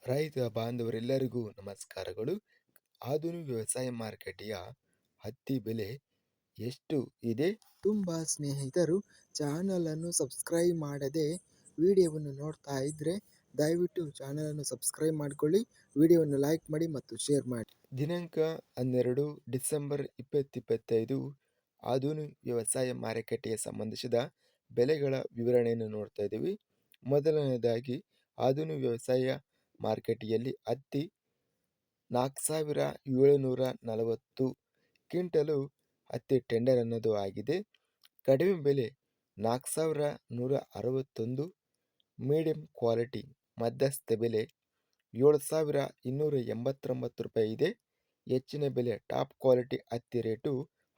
ರೈತ ಬಾಂಧವರೆಲ್ಲರಿಗೂ ನಮಸ್ಕಾರಗಳು. ಆಧುನಿಕ ವ್ಯವಸಾಯ ಮಾರುಕಟ್ಟೆಯ ಹತ್ತಿ ಬೆಲೆ ಎಷ್ಟು ಇದೆ? ತುಂಬ ಸ್ನೇಹಿತರು ಚಾನಲನ್ನು ಸಬ್ಸ್ಕ್ರೈಬ್ ಮಾಡದೆ ವಿಡಿಯೋವನ್ನು ನೋಡ್ತಾ ಇದ್ದರೆ ದಯವಿಟ್ಟು ಚಾನಲನ್ನು ಸಬ್ಸ್ಕ್ರೈಬ್ ಮಾಡಿಕೊಳ್ಳಿ, ವಿಡಿಯೋವನ್ನು ಲೈಕ್ ಮಾಡಿ ಮತ್ತು ಶೇರ್ ಮಾಡಿ. ದಿನಾಂಕ 12 ಡಿಸೆಂಬರ್ 2025 ಆಧುನಿಕ ವ್ಯವಸಾಯ ಮಾರುಕಟ್ಟೆಯ ಸಂಬಂಧಿಸಿದ ಬೆಲೆಗಳ ವಿವರಣೆಯನ್ನು ನೋಡ್ತಾ ಇದ್ದೀವಿ. ಮೊದಲನೇದಾಗಿ ಆಧುನಿಕ ವ್ಯವಸಾಯ ಮಾರುಕಟ್ಟೆಯಲ್ಲಿ ಹತ್ತಿ 4740 ಕ್ವಿಂಟಲು ಹತ್ತಿ ಟೆಂಡರ್ ಅನ್ನೋದು ಆಗಿದೆ. ಕಡಿಮೆ ಬೆಲೆ 4161, ಮೀಡಿಯಂ ಕ್ವಾಲಿಟಿ ಮಧ್ಯಸ್ಥ ಬೆಲೆ 7289 ರೂಪಾಯಿ ಇದೆ. ಹೆಚ್ಚಿನ ಬೆಲೆ ಟಾಪ್ ಕ್ವಾಲಿಟಿ ಹತ್ತಿ ರೇಟು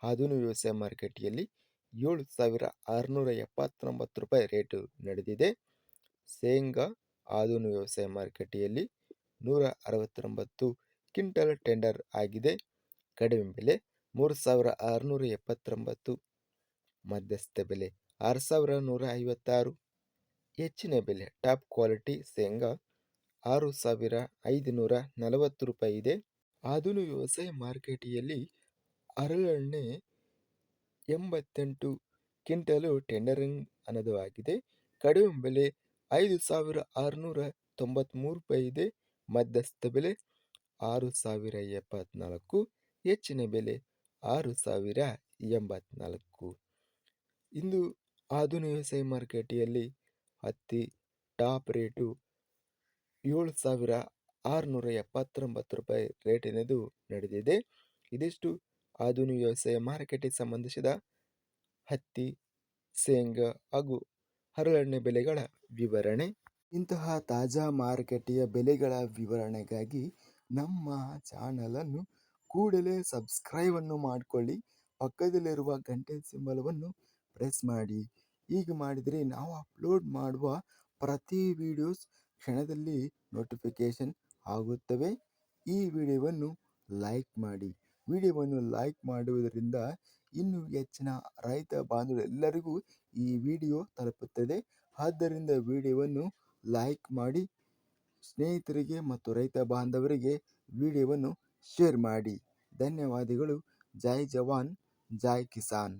ಆಧುನಿಕ ವ್ಯವಸಾಯ ಮಾರುಕಟ್ಟೆಯಲ್ಲಿ 7679 ರೂಪಾಯಿ ರೇಟು ನಡೆದಿದೆ. ಶೇಂಗಾ ಆಧುನಿಕ ವ್ಯವಸಾಯ ಮಾರುಕಟ್ಟೆಯಲ್ಲಿ 169 ಕ್ವಿಂಟಲ್ ಟೆಂಡರ್ ಆಗಿದೆ. ಕಡಿಮೆ ಬೆಲೆ 3679, ಮಧ್ಯಸ್ಥ ಬೆಲೆ 6156, ಹೆಚ್ಚಿನ ಬೆಲೆ ಟಾಪ್ ಕ್ವಾಲಿಟಿ ಶೇಂಗಾ 6540 ರೂಪಾಯಿ ಇದೆ. ಆಧುನಿಕ ವ್ಯವಸಾಯ ಮಾರುಕಟ್ಟೆಯಲ್ಲಿ ಹರಳೆಣ್ಣೆ 88 ಕ್ವಿಂಟಲು ಟೆಂಡರಿಂಗ್ ಅನ್ನೋದು ಆಗಿದೆ. ಕಡಿಮೆ ಬೆಲೆ 5693 ರೂಪಾಯಿ ಇದೆ. ಮಧ್ಯಸ್ಥ ಬೆಲೆ 6074, ಹೆಚ್ಚಿನ ಬೆಲೆ 6084. ಇಂದು ಆಧುನಿಕ ವ್ಯವಸಾಯ ಮಾರುಕಟ್ಟೆಯಲ್ಲಿ ಹತ್ತಿ ಟಾಪ್ ರೇಟು 7679 ರೂಪಾಯಿ ರೇಟಿನದು ನಡೆದಿದೆ. ಇದಿಷ್ಟು ಆಧುನಿಕ ವ್ಯವಸಾಯ ಮಾರುಕಟ್ಟೆಗೆ ಸಂಬಂಧಿಸಿದ ಹತ್ತಿ, ಶೇಂಗಾ ಹಾಗೂ ಹರಳೆಣ್ಣೆ ಬೆಲೆಗಳ ವಿವರಣೆ. ಇಂತಹ ತಾಜಾ ಮಾರುಕಟ್ಟೆಯ ಬೆಲೆಗಳ ವಿವರಣೆಗಾಗಿ ನಮ್ಮ ಚಾನಲನ್ನು ಕೂಡಲೇ ಸಬ್ಸ್ಕ್ರೈಬನ್ನು ಮಾಡಿಕೊಳ್ಳಿ, ಪಕ್ಕದಲ್ಲಿರುವ ಗಂಟೆ ಸಿಂಬಲವನ್ನು ಪ್ರೆಸ್ ಮಾಡಿ. ಹೀಗೆ ಮಾಡಿದರೆ ನಾವು ಅಪ್ಲೋಡ್ ಮಾಡುವ ಪ್ರತಿ ವಿಡಿಯೋಸ್ ಕ್ಷಣದಲ್ಲಿ ನೋಟಿಫಿಕೇಶನ್ ಆಗುತ್ತವೆ. ಈ ವಿಡಿಯೋವನ್ನು ಲೈಕ್ ಮಾಡಿ. ವಿಡಿಯೋವನ್ನು ಲೈಕ್ ಮಾಡುವುದರಿಂದ ಇನ್ನೂ ಹೆಚ್ಚಿನ ರೈತ ಬಾಂಧವರೆಲ್ಲರಿಗೂ ಈ ವಿಡಿಯೋ ತಲುಪುತ್ತದೆ. ಆದ್ದರಿಂದ ವಿಡಿಯೋವನ್ನು ಲೈಕ್ ಮಾಡಿ, ಸ್ನೇಹಿತರಿಗೆ ಮತ್ತು ರೈತ ಬಾಂಧವರಿಗೆ ವಿಡಿಯೋವನ್ನು ಶೇರ್ ಮಾಡಿ. ಧನ್ಯವಾದಗಳು. ಜೈ ಜವಾನ್, ಜೈ ಕಿಸಾನ್.